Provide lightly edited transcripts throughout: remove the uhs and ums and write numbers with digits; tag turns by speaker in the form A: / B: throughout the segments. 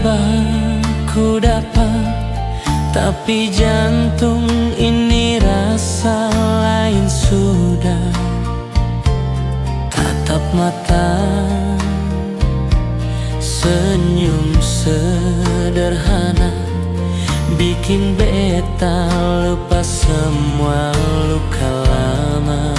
A: coba ku dapat, tapi jantung ini rasa lain sudah. Tatap mata, senyum sederhana, bikin beta lupa semua luka lama.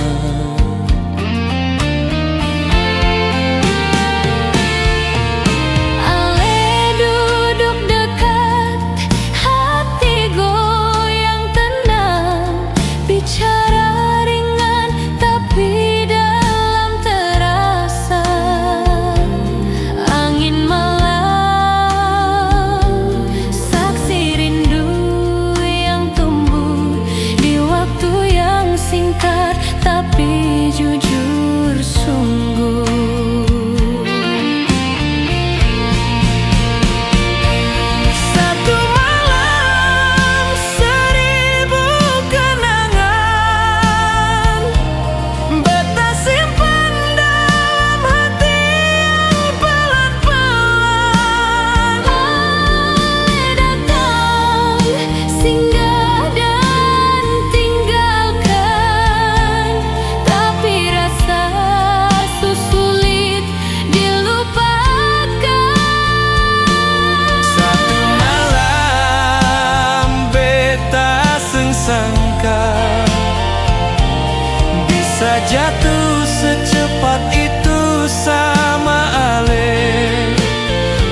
A: Bisa jatuh secepat itu sama Ale.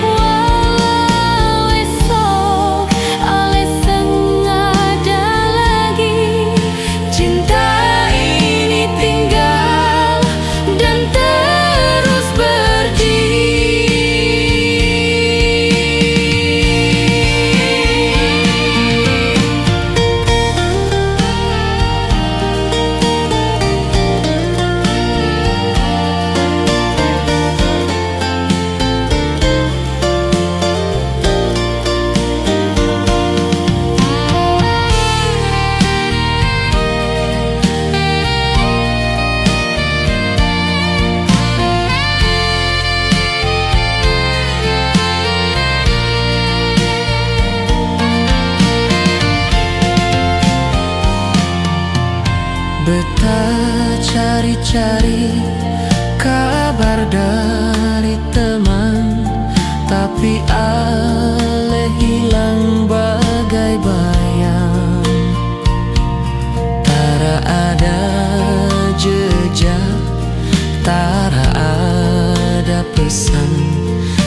B: Walau esok Ale sengaja lagi, cinta ini tinggal dan terus berdiri.
A: Beta cari-cari kabar dari teman, tapi Ale hilang bagai bayang. Tara ada jejak, tara ada pesan,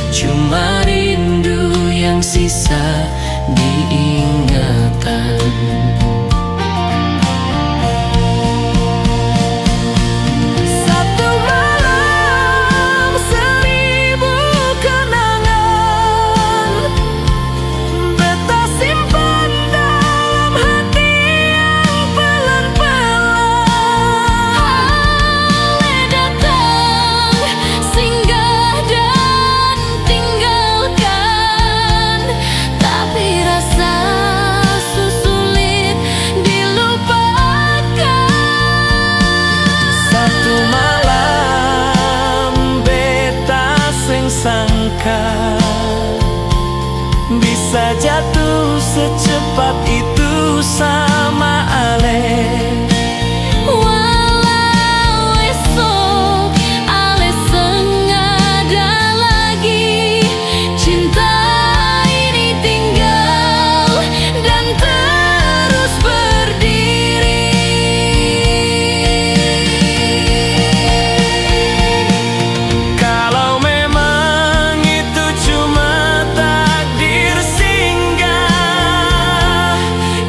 A: cuma rindu yang sisa diingatan. Bisa jatuh secepat itu sama Ale.
B: Walau esok Ale sengaja lagi, cinta ini tinggal dan terus berdiri.
A: Kalau memang itu cuma takdir singgah,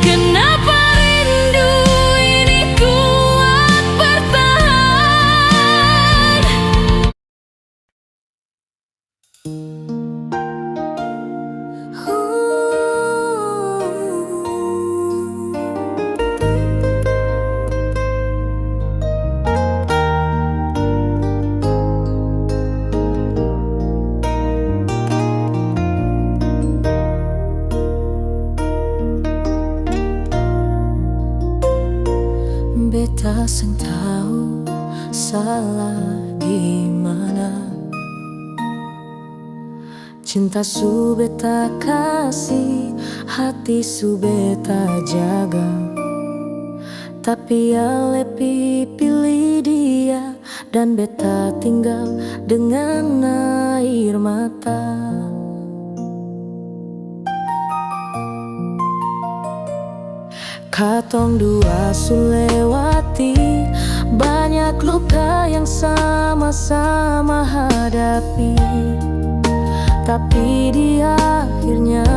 B: Kenapa rindu ini kuat bertahan?
A: Beta seng tahu salah di mana. Cinta su beta kasih, hati su beta jaga. Tapi ale pilih dia, dan beta tinggal dengan air mata. Katong dua su lewati banyak luka yang sama-sama hadapi. Tapi di akhirnya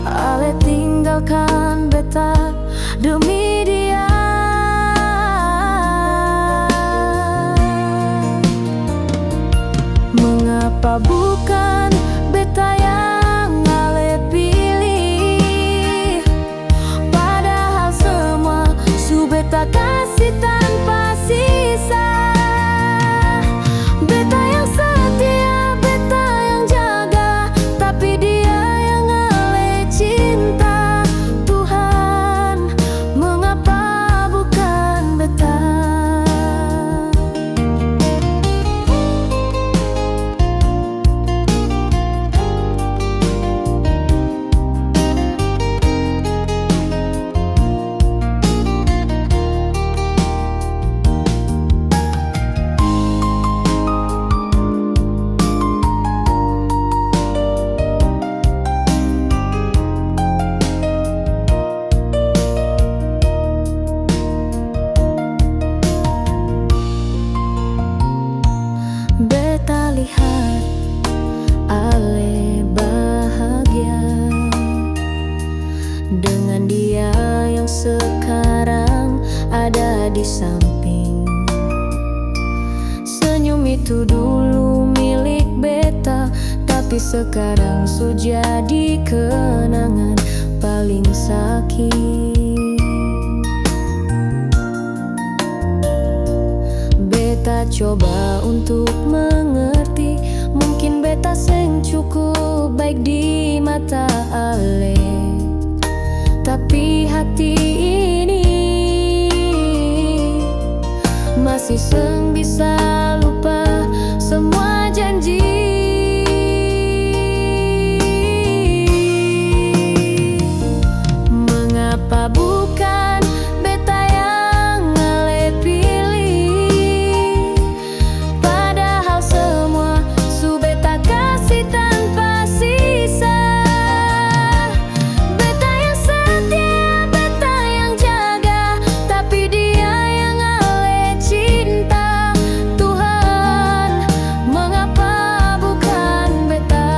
A: ale tinggalkan beta demi dia. Mengapa bukan beta yang ale pilih? Padahal semua su beta kasih tanpa sisa. Beta yang setia, beta yang jaga, tapi dia yang ale cinta. Tuhan, mengapa bukan beta? Beta lihat ale bahagia dengan dia yang sekarang ada di samping. Senyum itu dulu milik beta, tapi sekarang su jadi kenangan paling sakit. Beta coba untuk mengerti, mungkin beta seng cukup baik di mata ale, tapi hati ini masih seng bisa lupa semua janji. Mengapa bukan beta yang ale pilih? Padahal semua su beta kasih tanpa sisa. Beta yang setia, beta yang jaga, tapi dia yang ale cinta. Tuhan, mengapa bukan beta?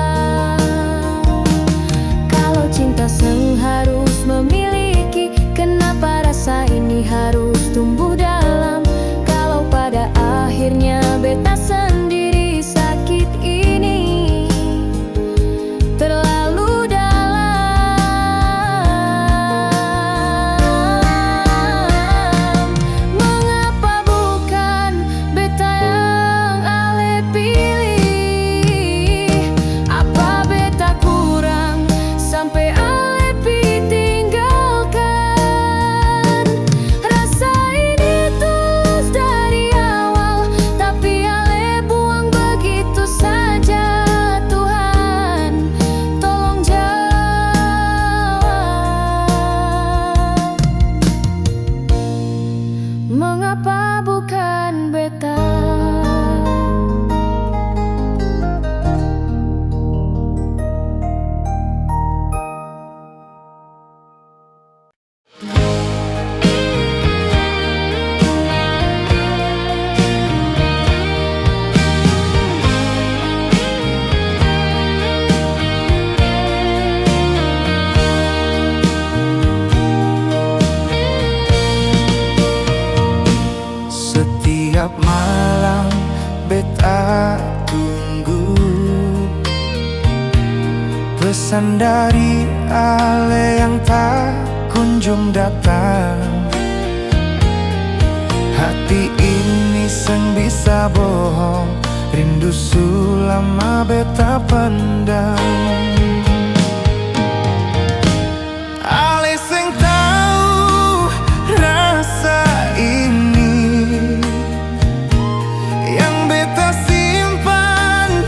A: Kalau cinta seng harus memiliki, kenapa rasa ini harus tumbuh dalam? Kalau pada akhirnya beta sendiri sakit ini terlalu dalam. Mengapa bukan beta yang ale pilih? Apa beta kurang sampai ale tinggalkan? Rasa ini tulus dari awal, tapi ale buang begitu saja. Tuhan, tolong jawab. Mengapa bukan beta?
C: Setiap malam beta tunggu pesan dari ale yang tak kunjung datang. Hati ini seng bisa bohong, rindu su lama beta pendam. Ale seng tahu rasa ini yang beta simpan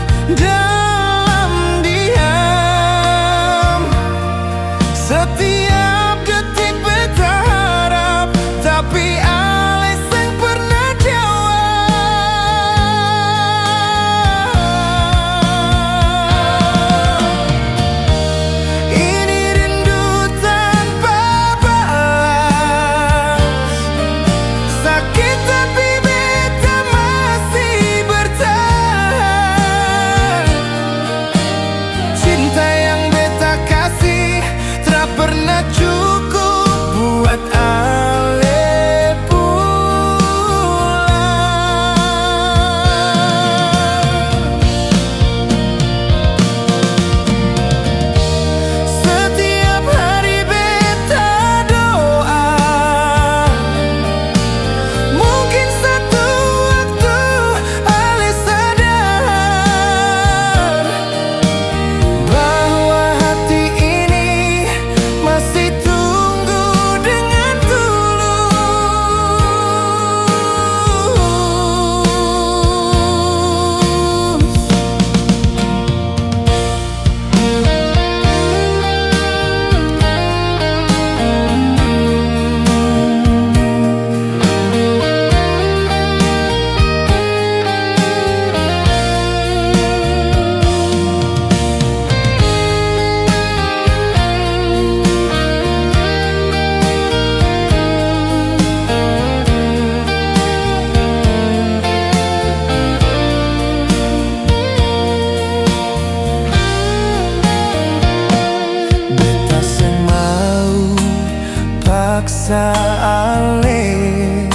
C: paksa alih.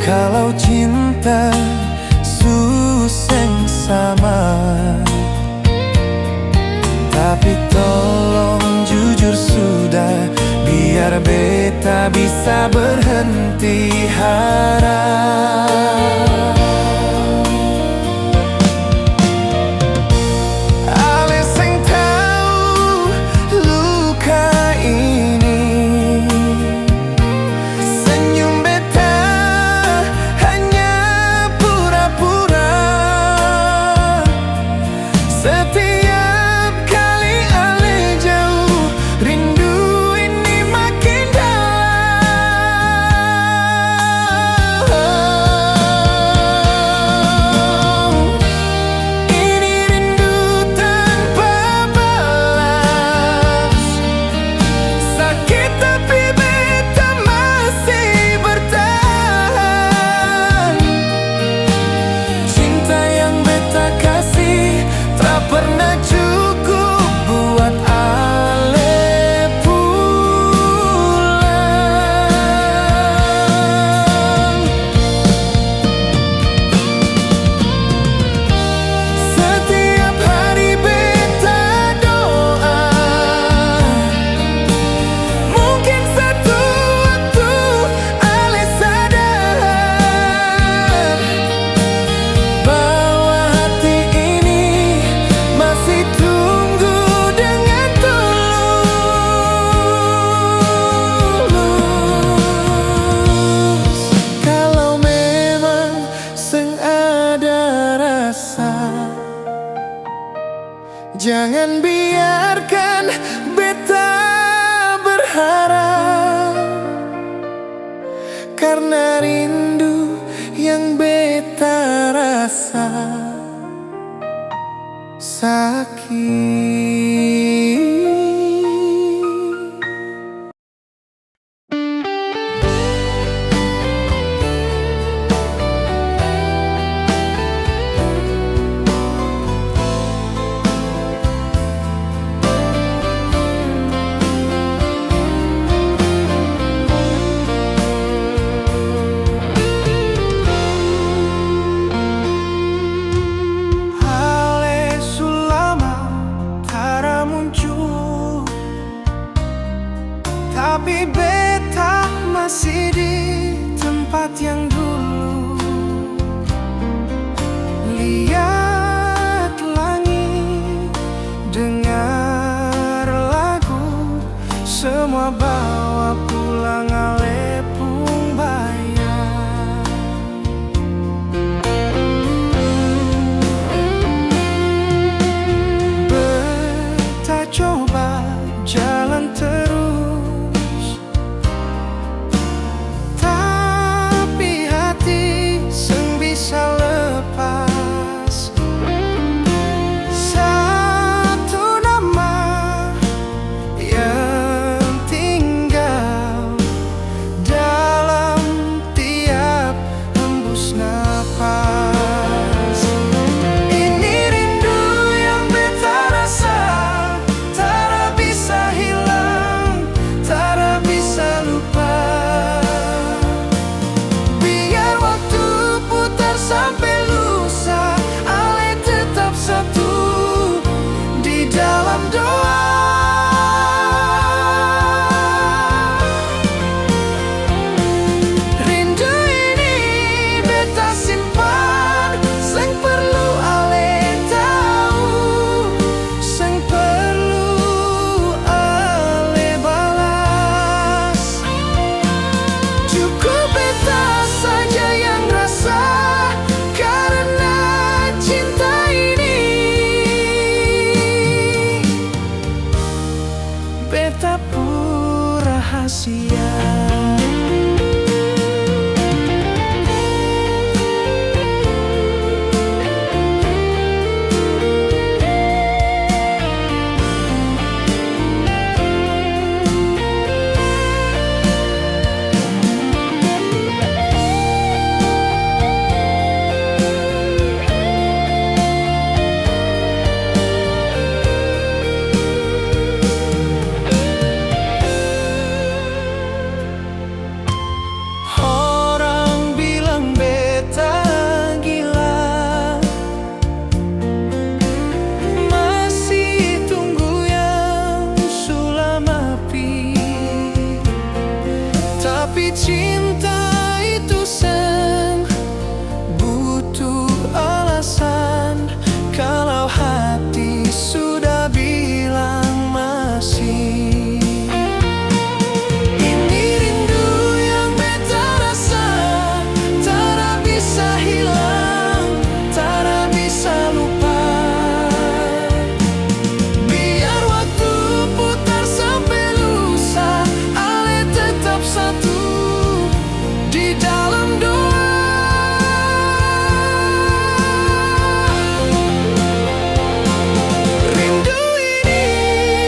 C: Kalau cinta suseng sama, tapi tolong jujur sudah, biar beta bisa berhenti harap. Ale sing tahu luka ini, senyum beta hanya pura-pura. Setiap kali ale jauh, rindu ini makin dalam. Ini rindu tanpa balas, sakit tapi beta masih bertahan. Cinta yang beta kasih tak pernah cukup buat ale pulang. Setiap hari beta doa, mungkin satu waktu ale sadar bahwa hati ini masih tunggu dengan tulus. Kalau memang seng ada rasa, jangan biarkan beta berharap, karena rindu yang beta rasa sakit. Ale sulama tara muncul, tapi beta masih di tempat yang dulu. Lihat langit, dengar lagu, semua bawa pulang ale pung bayang. Beta coba jalan terus, tapi hati seng bisa lepas. Satu nama yang tinggal dalam tiap hembus napas. Ini rindu yang beta rasa, tara bisa hilang, tara bisa lupa. Biar waktu putar sampai lusa, ale tetap satu di dalam doa. Rindu ini beta simpan, seng perlu ale tahu, seng perlu ale balas. Cukup beta saja yang rasa, karena cinta ini beta pun rahasia. cinta itu seng butuh alasan. Kalau hati sudah bilang masih, ini rindu yang beta rasa, tak bisa hilang, tak bisa lupa. Biar waktu putar sampai lusa, ale tetap satu di dalam doa. Rindu ini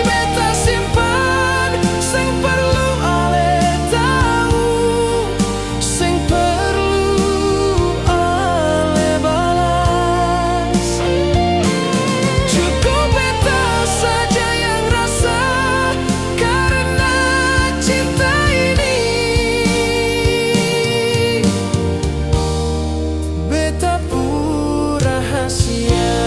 C: beta simpan, sing perlu ale tahu, sing perlu ale balas. Cukup beta saja yang rasa, karena cinta ini beta pura rahasia.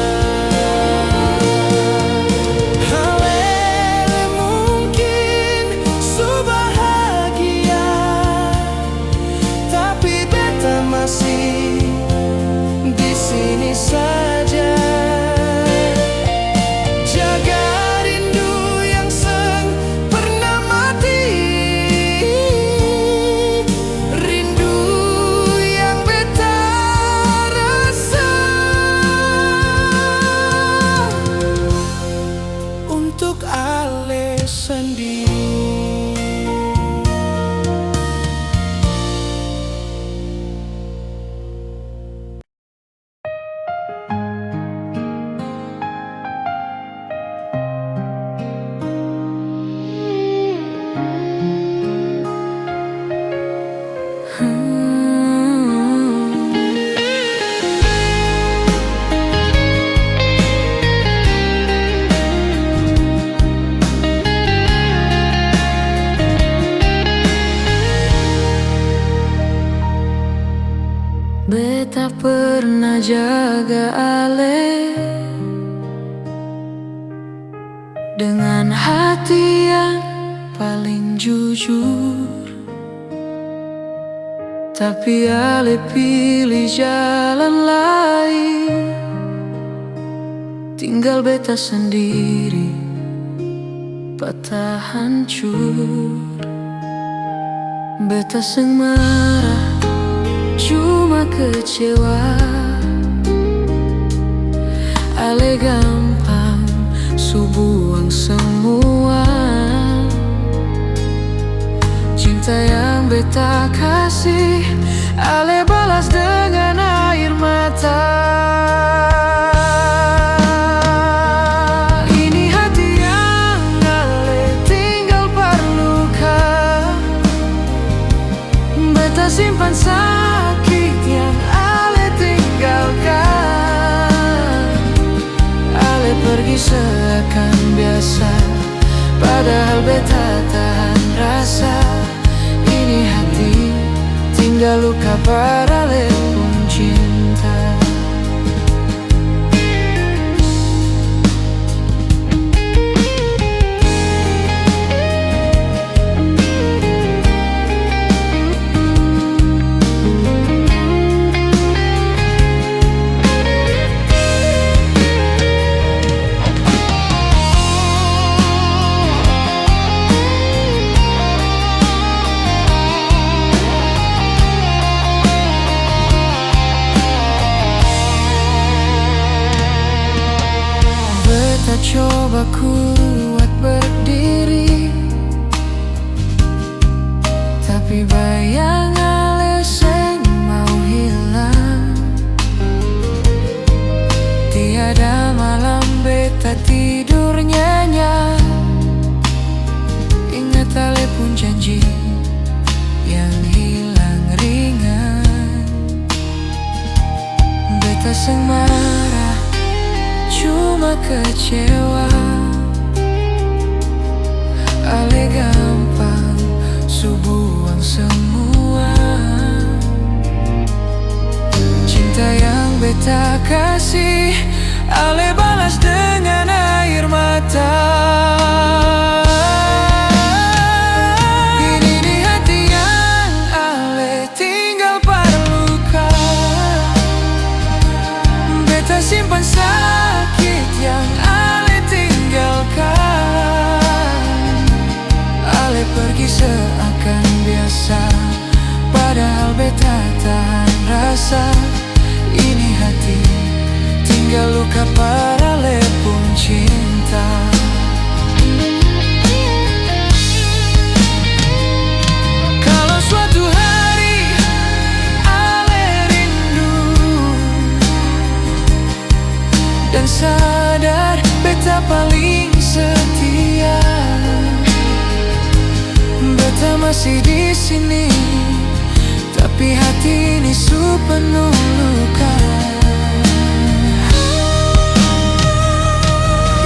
C: Halele mungkin subahagia, tapi beta masih di sini saja. Jaga rindu yang seng pernah mati, rindu yang beta rasa untuk ale sendiri.
A: Beta pernah jaga ale dengan hati yang paling jujur, tapi ale pilih jalan lain, tinggal beta sendiri patah hancur. Beta seng marah, cuma kecewa. Ale gampang su buang semua cinta yang beta kasih, ale balas dengan air mata. Ini hati yang ale tinggal perluka, beta simpan sakit yang ale tinggalkan. Ale pergi seakan biasa, padahal beta tahan rasa. Ini hati tinggal luka parale pun cinta. Coba kuat berdiri, tapi bayang ale seng mau hilang. Tiada malam beta tidur nyenyak, ingat ale pun janji yang hilang ringan. Beta seng marah, cuma kecewa. Ale gampang su buang semua cinta yang beta kasih, ale balas dengan air mata. Ini di hati yang pergi seakan biasa, padahal beta tahan rasa. Ini hati tinggal luka parah lepung cinta. Kalau suatu hari ale rindu dan sadar beta paling setia, beta masih di sini, tapi hati ini su penuh luka.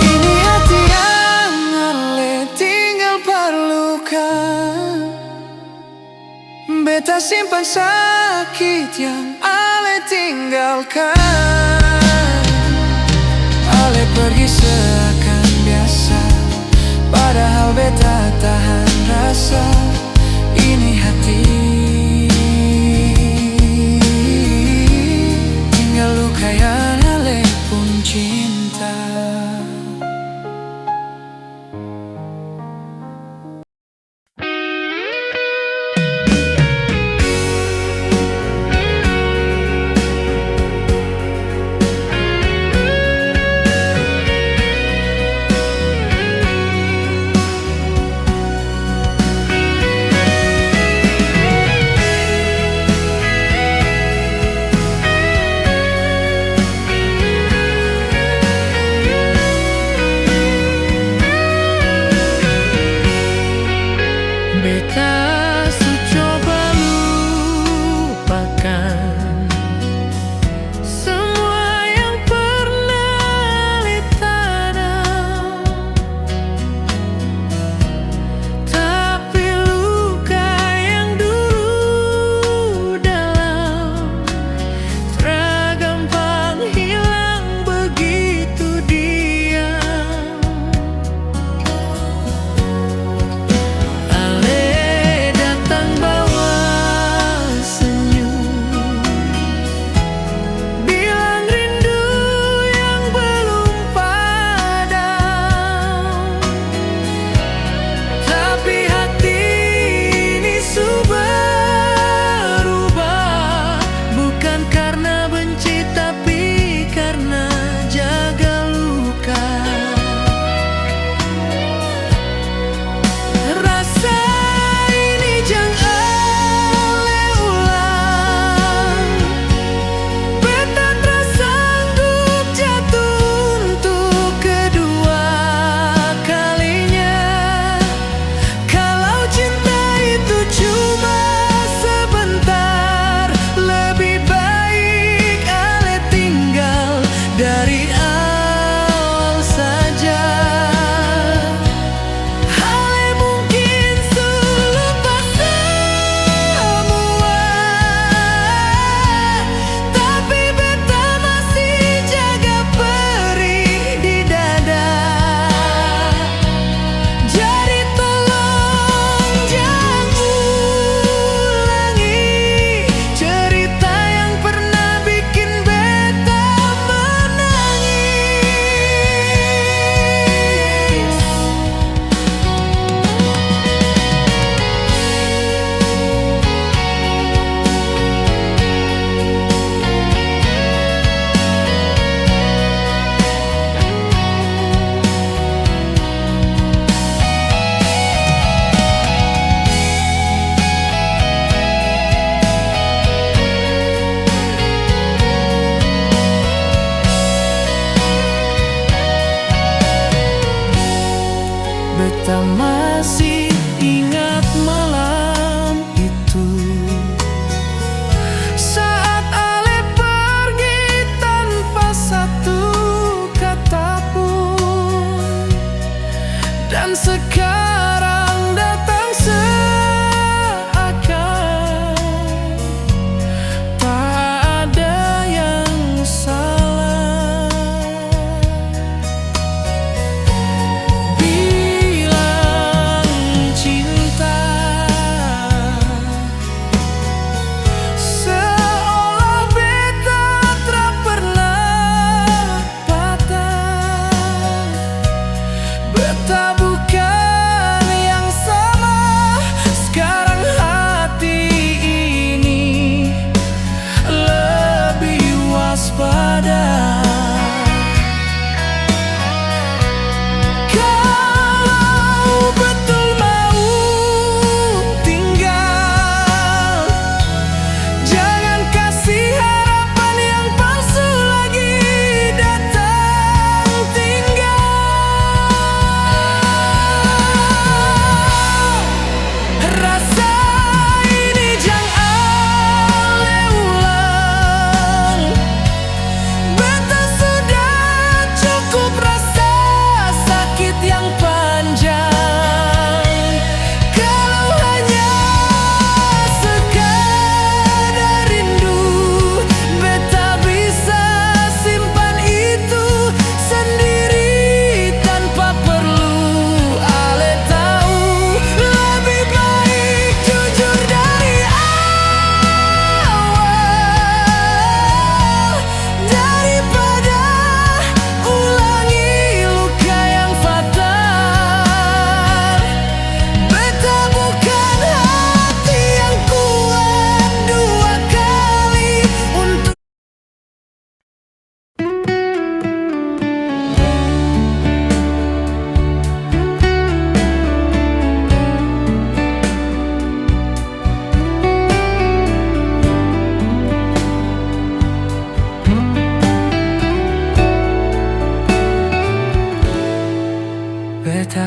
A: Ini hati yang ale tinggal perluka, beta simpan sakit yang ale tinggalkan. Ale pergi seakan biasa, padahal beta tahan rasa. Ini hati tinggal luka yang ale pun cinta.
C: Beta coba lupakan semua yang pernah ditanam, tapi luka yang dulu dalam tergampang hilang begitu diam. Ale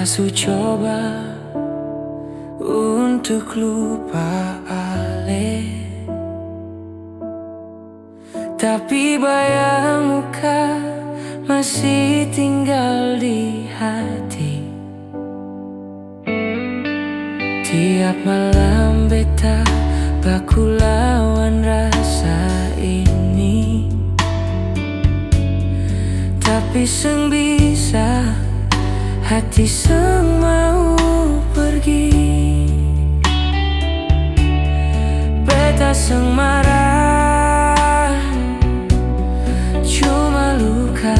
A: Aku coba untuk lupa Ale, tapi bayang muka masih tinggal di hati. Tiap malam beta baku lawan rasa ini, tapi seng bisa, hati seng mau pergi. Beta seng marah, cuma luka,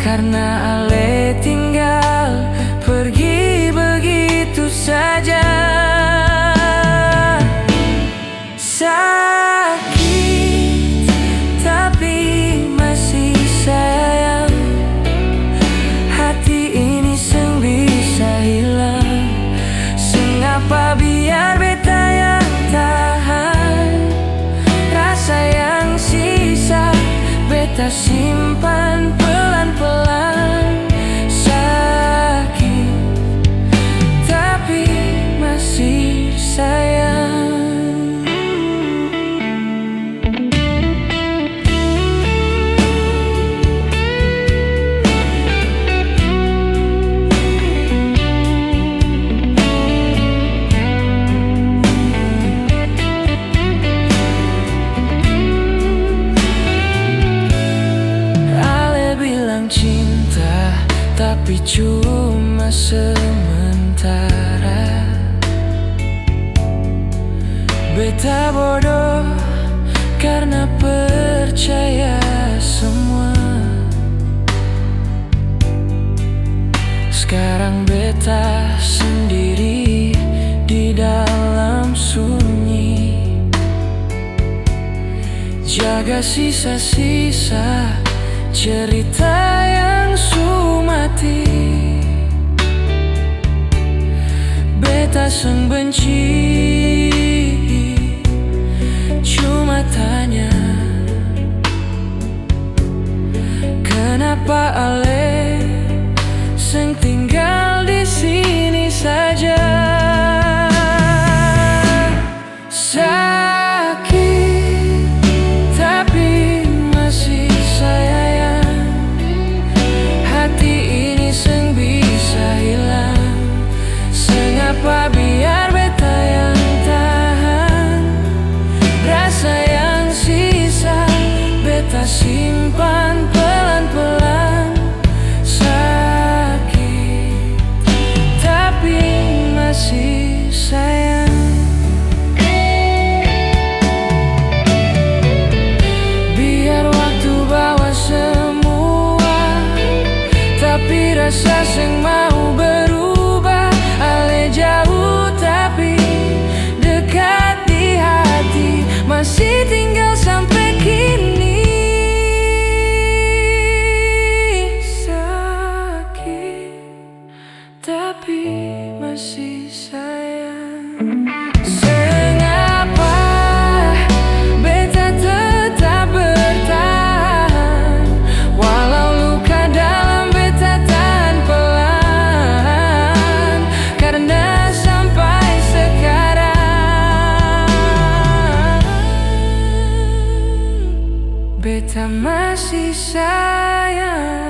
A: karena Ale tinggal pergi begitu saja. Sakit tapi masih sayang, hati ini seng bisa hilang. Sengapa biar beta yang tahan, rasa yang sisa beta simpan pelan-pelan. Sakit tapi masih sayang. Cinta tapi cuma sementara. Beta bodoh karena percaya semua. Sekarang beta sendiri di dalam sunyi, jaga sisa-sisa cerita yang su mati. Beta seng benci, cuma tanya, kenapa Ale seng tinggal di sini saja. Sakit tapi masih sayang, hati ini seng bisa hilang. Sengapa biar beta yang tahan, rasa yang sisa beta simpan pelan-pelan. Sakit tapi masih sayang. Biar waktu bawa semua, tapi rasa seng mau berubah. Ale jauh tapi dekat di hati, masih tinggal sampai kini. Sakit tapi masih sayang. Sengapa beta tetap bertahan, walau luka dalam beta tahan pelan, karena sampai sekarang beta masih sayang.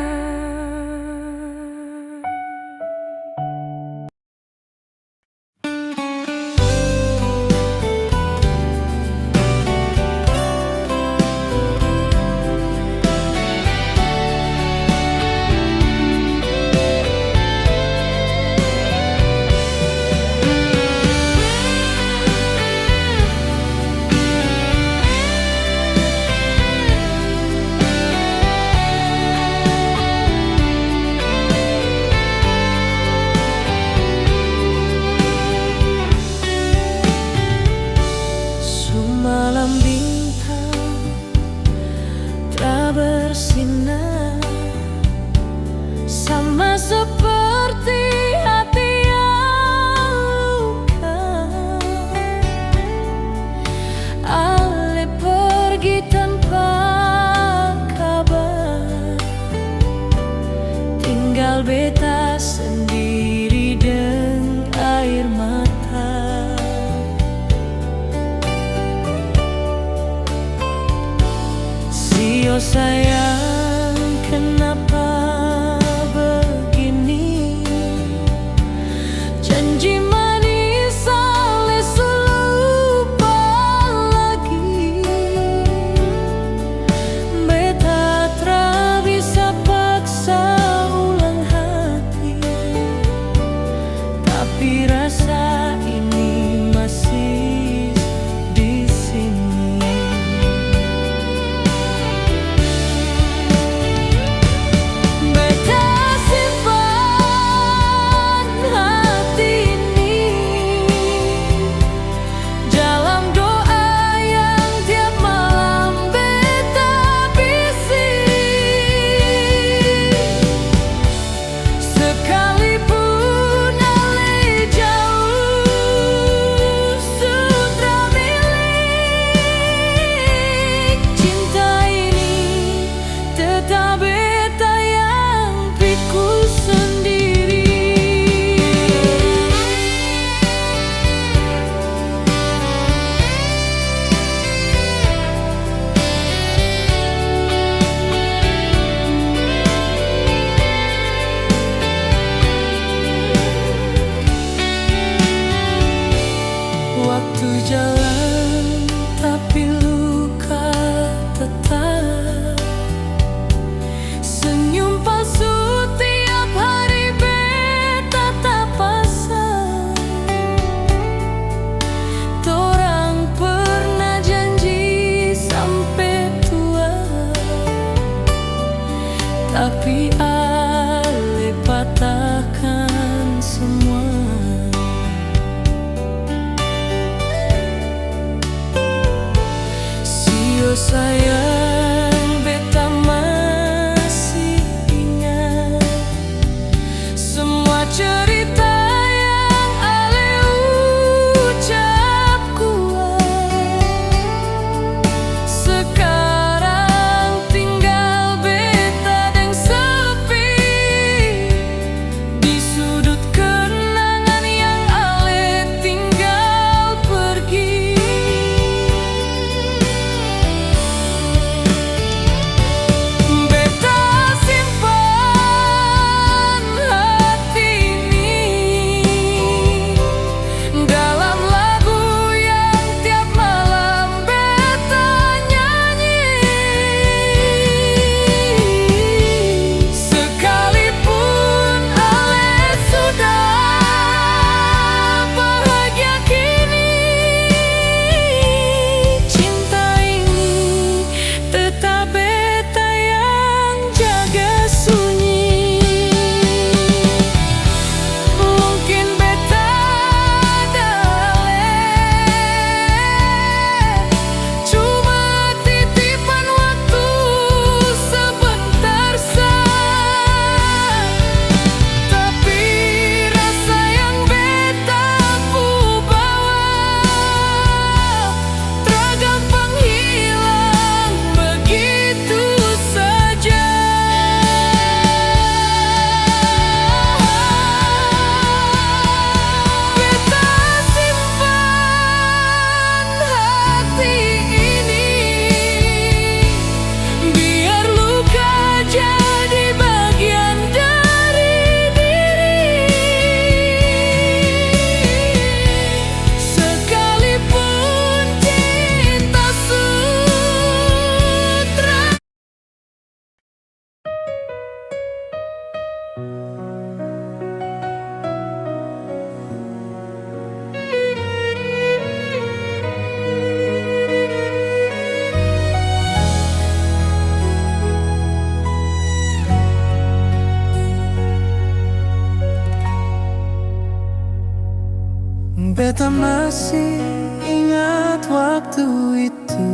A: Beta masih ingat waktu itu.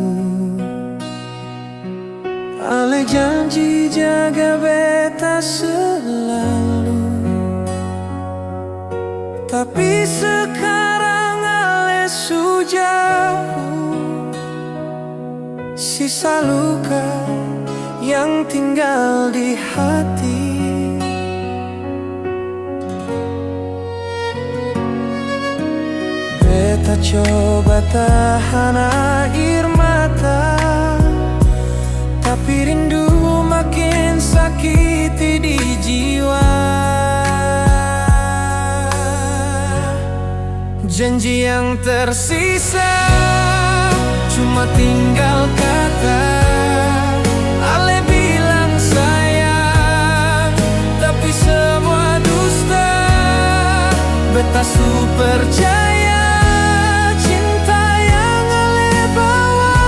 A: Ale janji jaga beta selalu, tapi sekarang ale su jauh. Sisa luka yang tinggal di hati. Beta coba tahan air mata, tapi rindu makin sakiti di jiwa. Janji yang tersisa cuma tinggal kata. Ale bilang sayang, tapi semua dusta. Beta su percaya cinta yang ale bawa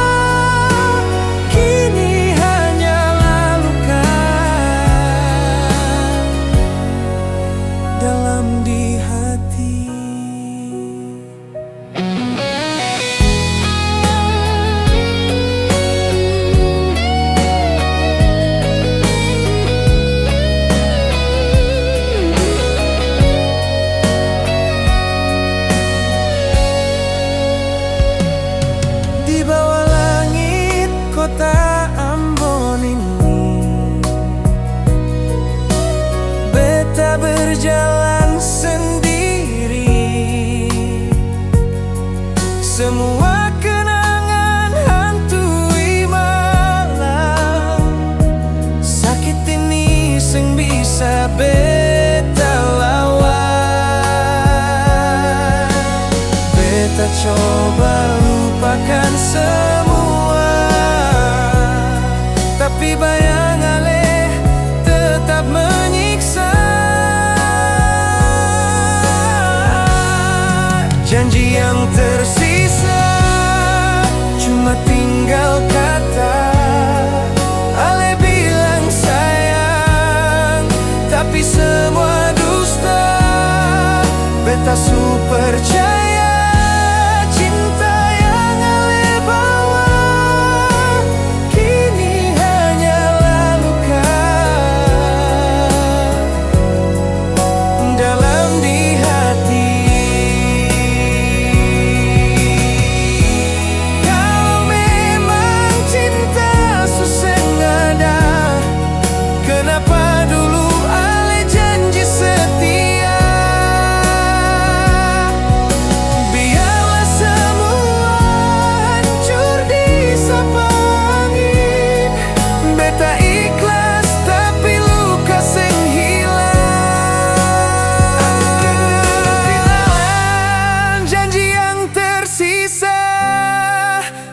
A: kini hanyalah luka dalam di hati. Di bawah langit kota Ambon ini, beta berjalan sendiri. Semua kenangan hantui malam. Sakit ini sing bisa beta lawan. Beta coba lupakan semua, tapi bayang ale tetap menyiksa. Janji yang tersisa cuma tinggal kata. Ale bilang sayang, tapi semua dusta. Beta su percaya cinta yang ale bawa kini hanyalah luka dalam di hati. Kalau memang cinta susengada, kenapa dulu ale janji setia? Biarlah semua hancur disapu angin. Beta ikhlas tapi luka sing hilang. Janji yang tersisa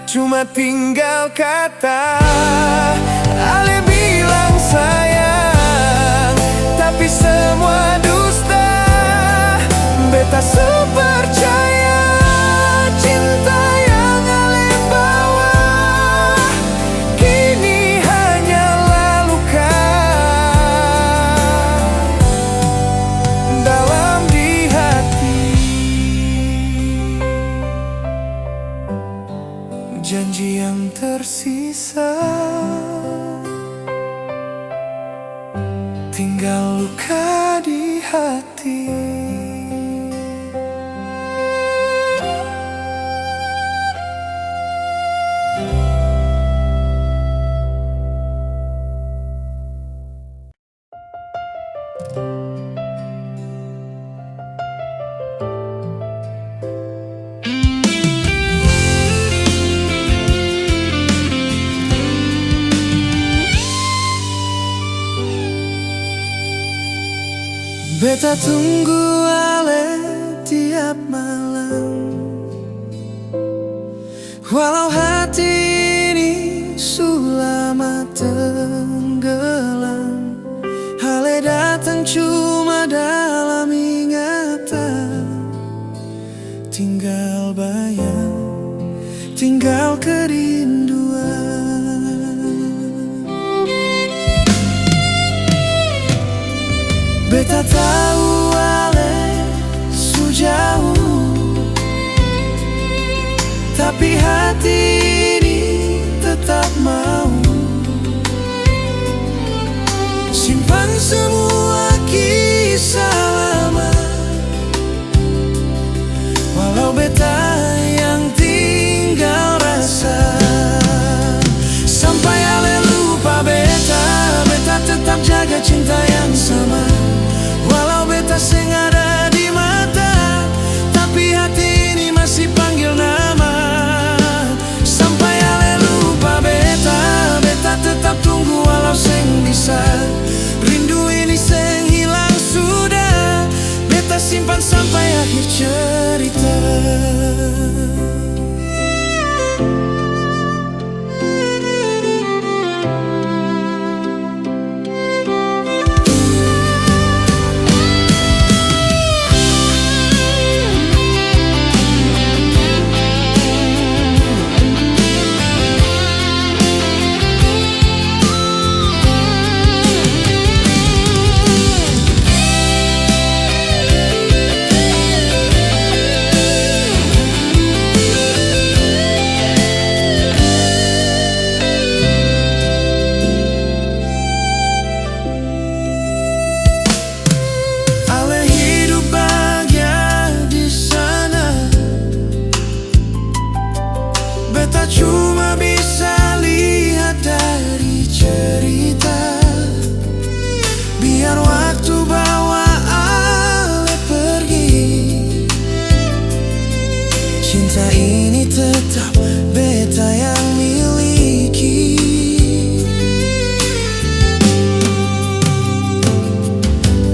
A: cuma tinggal kata. Ale bilang sayang, tapi semua dusta. Beta su percaya cinta yang ale bawa kini hanyalah luka dalam di hati. Janji yang tersisa tinggal luka di hati. Beta tunggu ale tiap malam, walau hati ini sulama tenggelam. Ale datang cuma dalam ingatan, tinggal bayang, tinggal kerinduan. Beta tahu ale su jauh, sampai akhir cerita. Beta cuma bisa lihat dari cerita, biar waktu bawa Ale pergi. Cinta ini tetap beta yang miliki.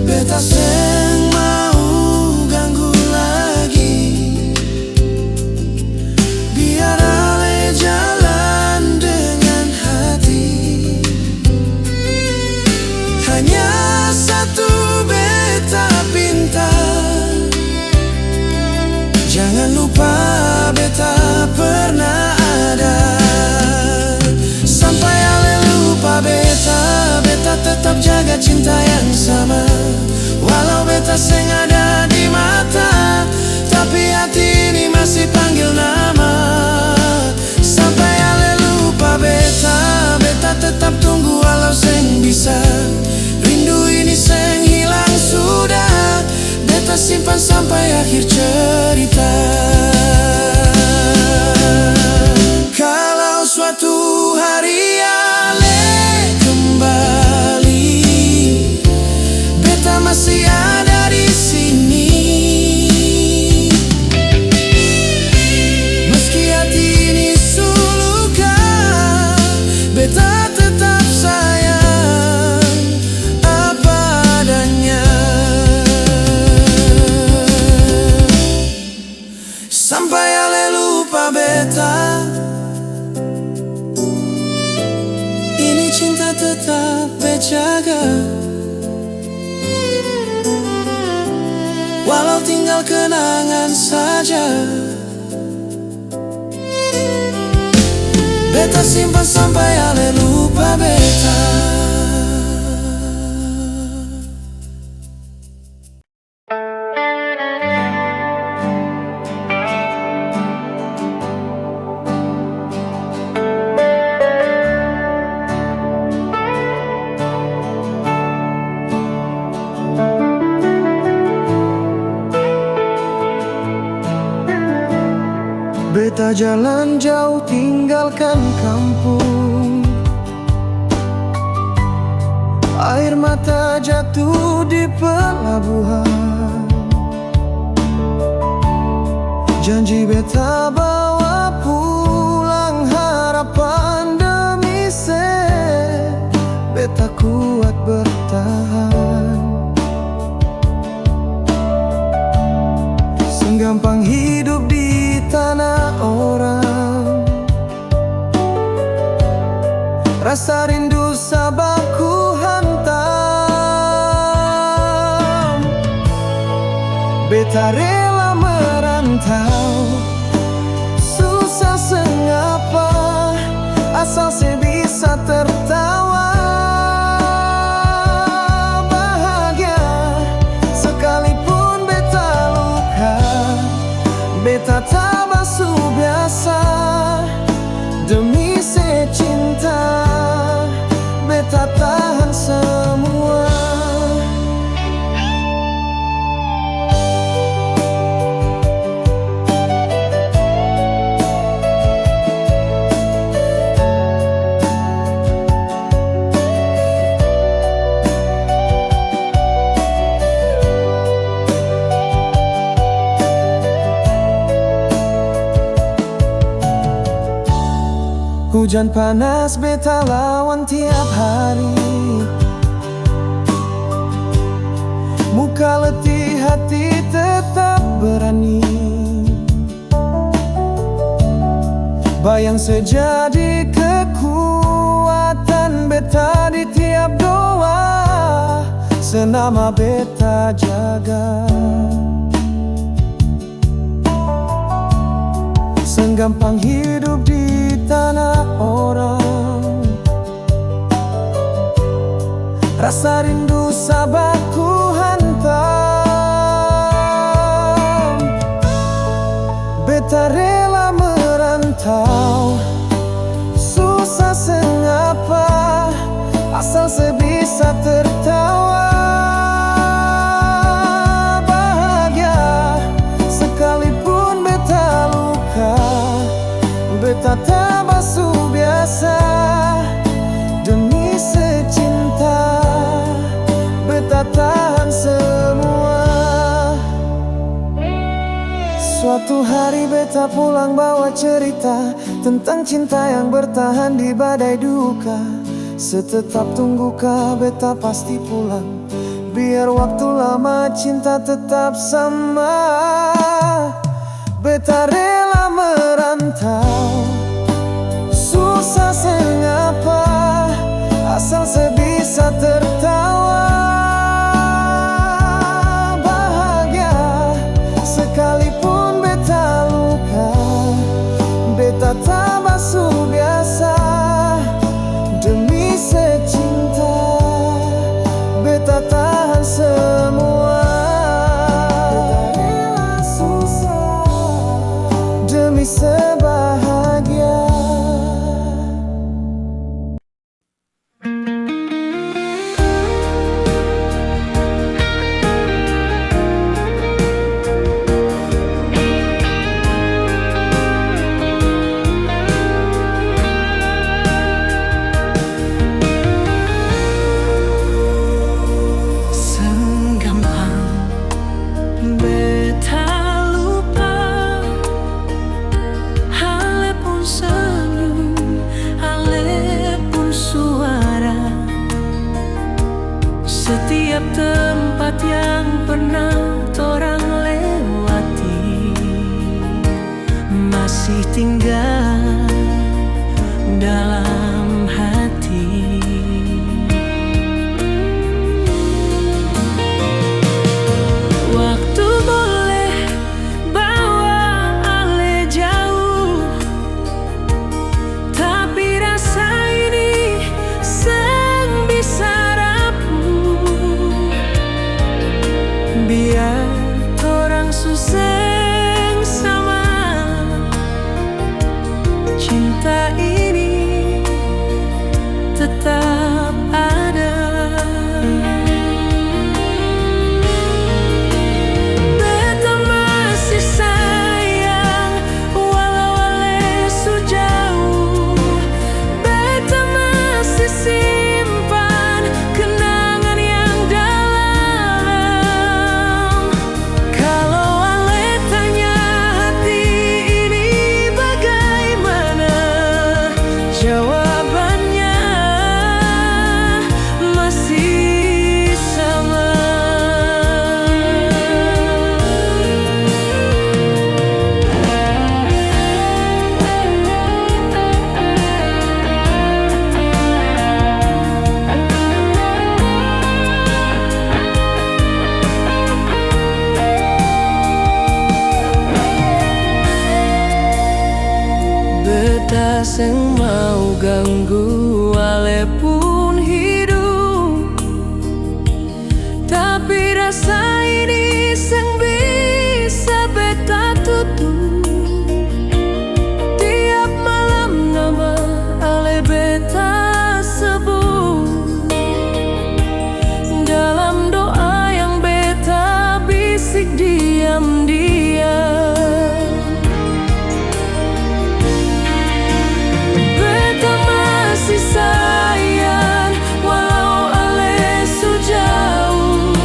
A: Beta seng mau ganggu lagi, biar jalan dengan hati. Hanya satu beta pintar, jangan lupa beta pernah ada. Sampai Ale lupa beta, beta tetap jaga cinta yang sama. Walau beta seng ada di mata, tapi hati ini masih panggil nama. Sampai Ale lupa beta, beta tetap tunggu walau seng bisa. Rindu ini seng hilang sudah, beta simpan sampai akhir cerita. Kalau suatu hari Ale kembali, beta masih ada di sini. Meski hati ini suluka, beta tetap sayang apa adanya. Sampai Ale lupa beta, ini cinta tetap bejaga. Walau tinggal kenangan saja, beta simpan sampai Ale lupa beta. Beta jalan jauh tinggalkan kampung, air mata jatuh di pelabuhan. Janji beta bawa pulang harapan demi beta kuat bertahan. Senggampang hidup di tanah orang, rasa rindu sabaku hantam. Beta rela merantau, susah sengapa, asal saya bisa tertawa. Bahagia sekalipun beta luka, beta tak basuh biasa. Demi secinta, beta tahan semua. Hujan panas beta lawan tiap hari, muka letih hati tetap yang sejadi kekuatan beta di tiap doa, senama beta jaga. Senggampang hidup di tanah orang, rasa rindu sabarku hantam. Beta rela merantau, susah sengapa, asal sebisa tertawa. Bahagia sekalipun beta luka, beta tak basuh biasa. Demi secinta, beta tahan semua. Suatu hari beta pulang bawa cerita tentang cinta yang bertahan di badai duka. Setetap tungguka beta pasti pulang, biar waktu lama cinta tetap sama. Beta rela merantau, susah sengapa, asal sebisa tertawa. Bahagia sekalipun beta luka, beta tak basuh biasa. Demi secinta, beta tahan semua. Beta rela susah demi sebahagia. Setiap tempat yang pernah torang lewati masih tinggal dalam hati. Waktu boleh bawa ale jauh, tapi rasa ini seng bisa biar torang suseng sama. Cinta ini tetap ada. Beta masih sayang walau ale su jauh. Beta masih simpan kenangan yang dalam. Kalau ale tanya hati ini bagaimana, jawabannya masih sama. Beta seng mau ganggu ale pun hidup, tapi rasa ini seng bisa beta tutup. Tiap malam nama ale beta sebut dalam doa yang beta bisik diam-diam. Beta masih sayang walau ale su jauh.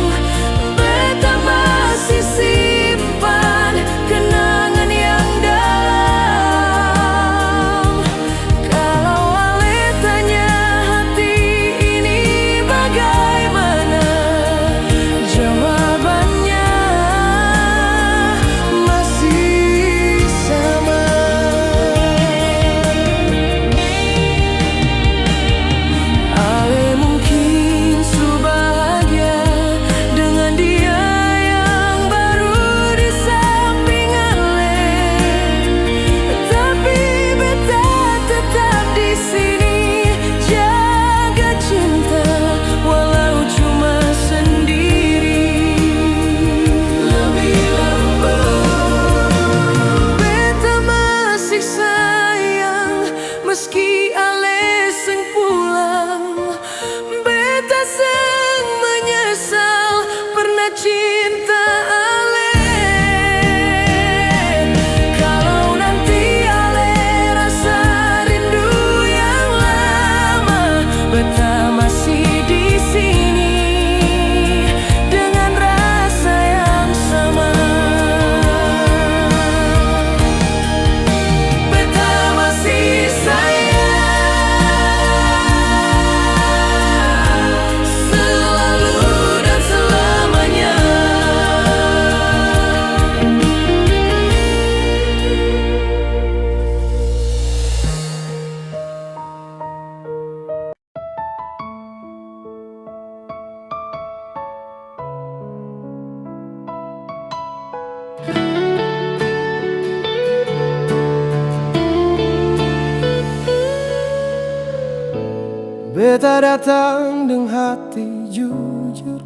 A: Beta datang dengan hati jujur,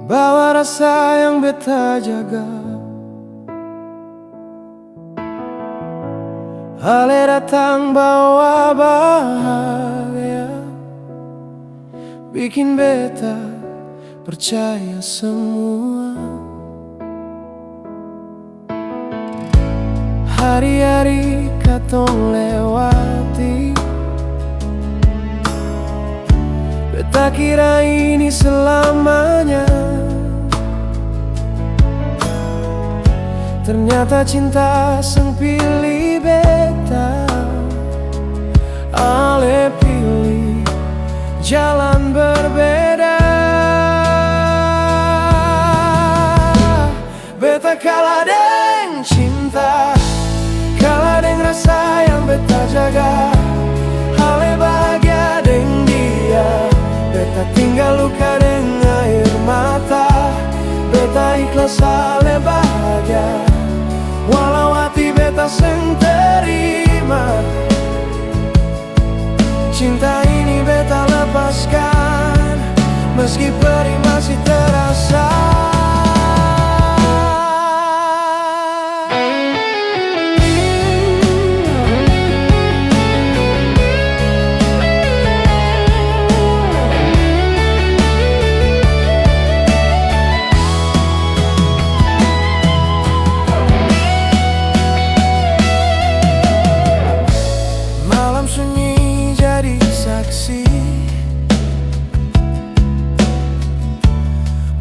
A: bawa rasa yang beta jaga. Ale datang bawa bahagia, bikin beta percaya semua. Hari-hari katong lewati, beta kira ini selamanya. Ternyata cinta seng pilih beta, ale pilih jalan berbeda. Beta kalah deng cinta, kalah deng rasa yang beta jaga. Ale bahagia deng dia, beta tinggal luka deng air mata. Beta ikhlas ale bahagia, walau hati beta seng terima. Cinta ini beta lepaskan, meski perih masih terasa.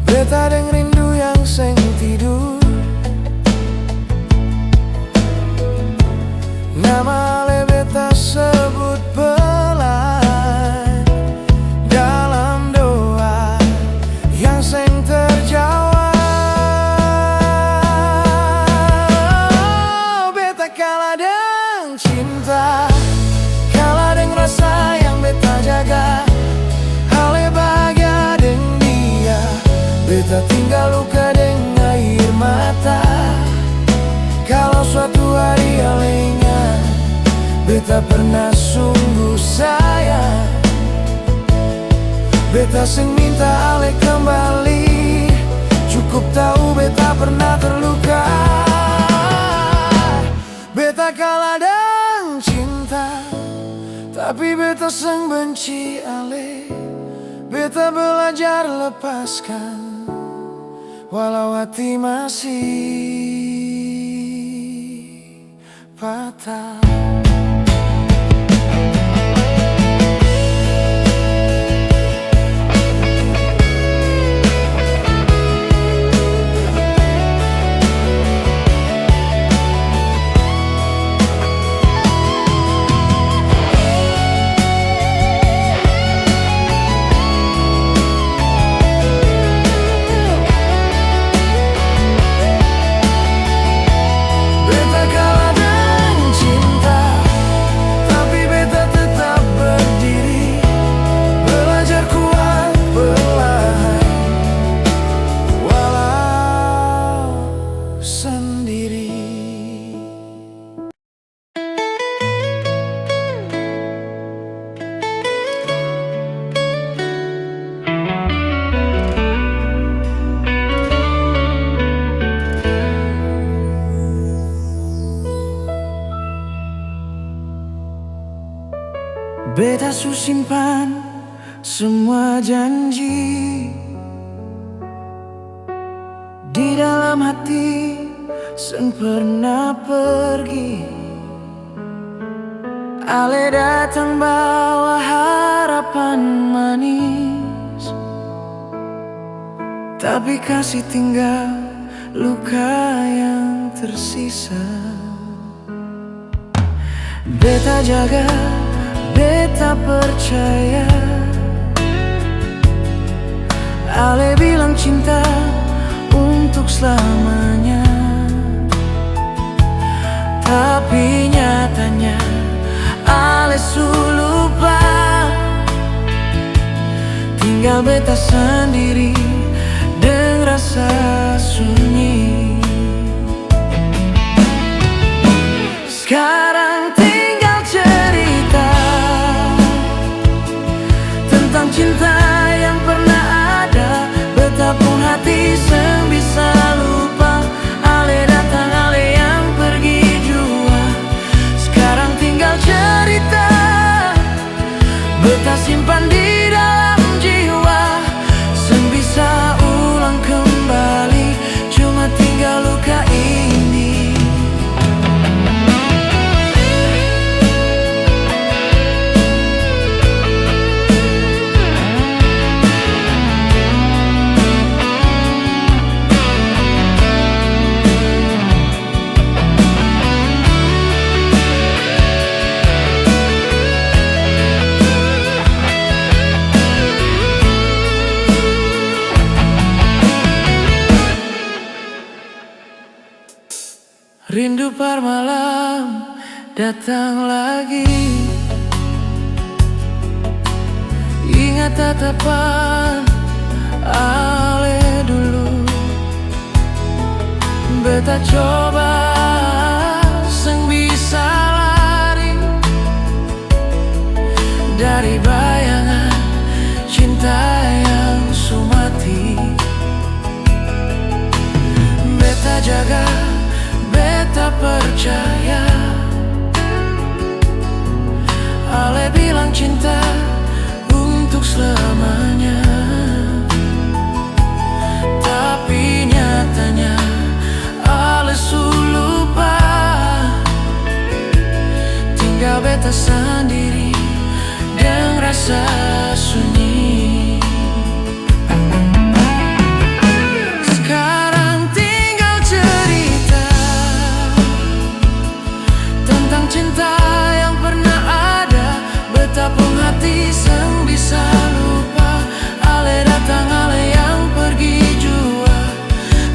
A: Beta deng rindu yang seng tidur, nama ale beta sebut pelan dalam doa yang seng terjawab. Beta kalah deng cinta, kalah deng rasa yang beta jaga. Ale bahagia deng dia, beta tinggal luka deng air mata. Kalau suatu hari ale ingat, beta pernah sungguh sayang. Beta seng minta ale kembali, cukup tahu beta pernah terluka. Beta kalah deng cinta, tapi beta seng benci ale. Beta belajar lepaskan, walau hati masih patah. Beta su simpan semua janji di dalam hati, seng pernah pergi. Ale datang bawa harapan manis, tapi kasih tinggal luka yang tersisa. Beta jaga, beta percaya, ale bilang cinta untuk selamanya. Tapi nyatanya ale su lupa, tinggal beta sendiri dengan rasa sunyi. Sekarang tinggal cerita
C: Rindu par malam datang lagi. Ingat tatapan ale dulu. Beta coba seng bisa lari dari bayangan cinta yang sumati. Beta jaga, beta percaya. Ale bilang cinta untuk selamanya, tapi nyatanya ale su lupa. Tinggal beta sendiri dengan rasa sunyi. Sekarang tinggal cerita tentang cinta yang pernah ada. Betapun hati seng bisa lupa. Ale datang, ale yang pergi jua.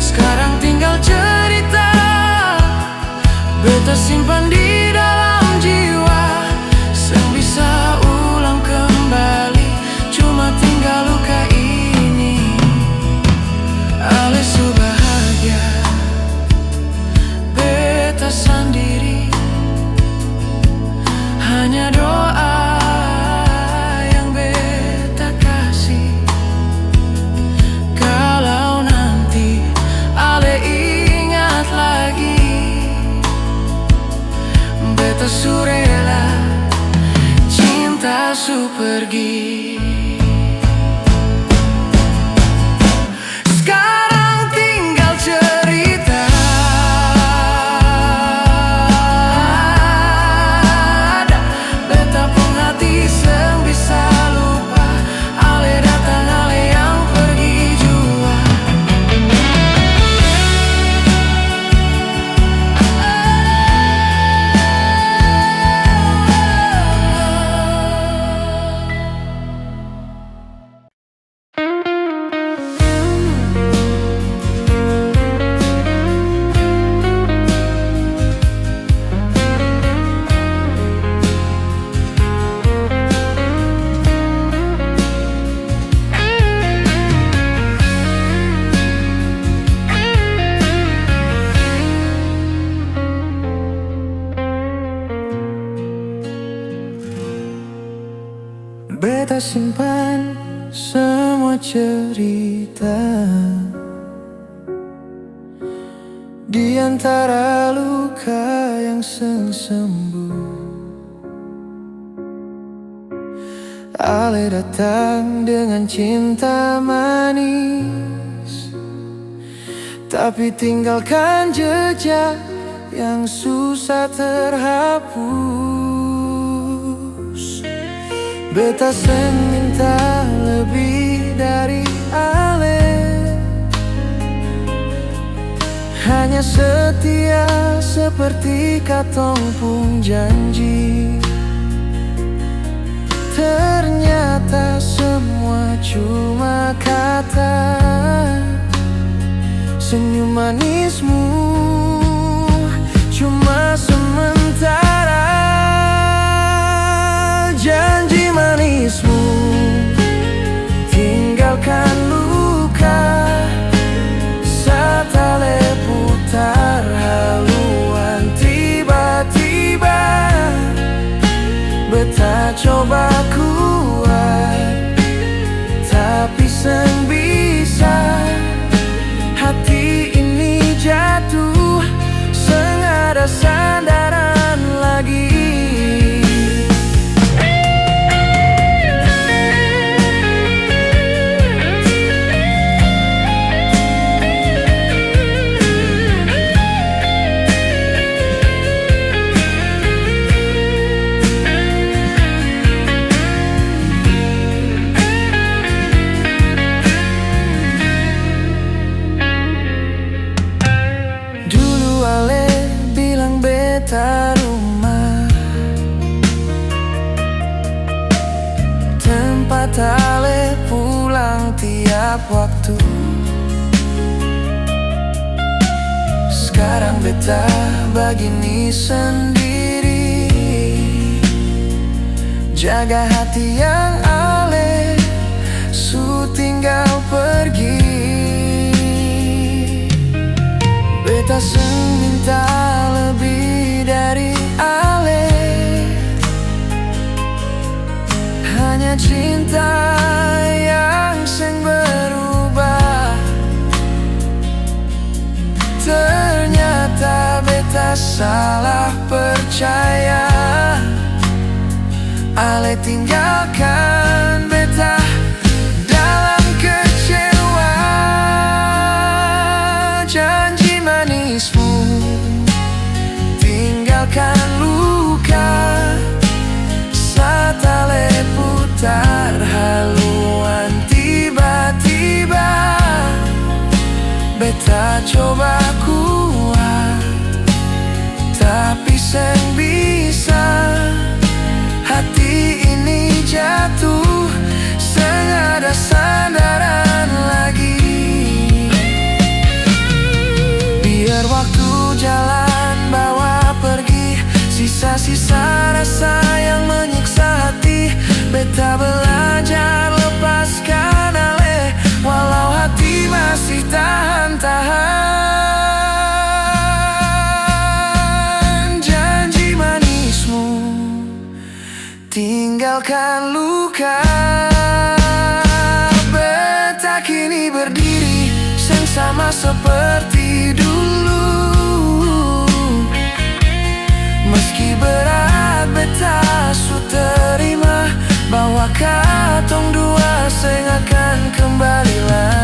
C: Sekarang tinggal cerita beta simpan di dalam jiwa. Seng bisa ulang kembali, cuma tinggal luka ini. Ale su bahagia, beta sendiri. Hanya doa yang beta kasih. Kalau nanti ale ingat lagi, beta su rela cinta su pergi. Sekarang tinggal cerita betapun hati seng bisa lupa. Ale datang, ale yang pergi jua. Beta simpan semua cerita di antara luka yang seng sembuh. Ale datang dengan cinta manis, tapi tinggalkan jejak yang susah terhapus. Beta seng minta lebih dari ale, hanya setia seperti katong pun janji. Ternyata semua cuma kata, senyum manismu cuma sementara. Janji manismu tinggalkan luka, saat ale putar haluan tiba-tiba. Beta coba kuat, tapi seng bisa. Hati ini jatuh, seng ada sandaran lagi. Beta rumah, tempat ale pulang tiap waktu. Sekarang beta begini sendiri, jaga hati yang ale su tinggal pergi. Beta seng minta lebih dari ale, hanya cinta yang seng berubah. Ternyata beta salah percaya, ale tinggalkan beta dalam kecewa. Janji manismu tinggalkan luka, saat ale putar haluan tiba-tiba. Beta coba kuat, tapi seng bisa. Hati ini jatuh, seng ada sandaran lagi. Biar waktu jalan bawa pergi sisa-sisa rasa yang menyiksa hati. Beta belajar lepaskan ale, walau hati masih tahan-tahan. Janji manismu tinggalkan luka. Beta kini berdiri, seng sama seperti dulu. Meski berat beta su terima, bahwa katong dua seng akan kembali lagi.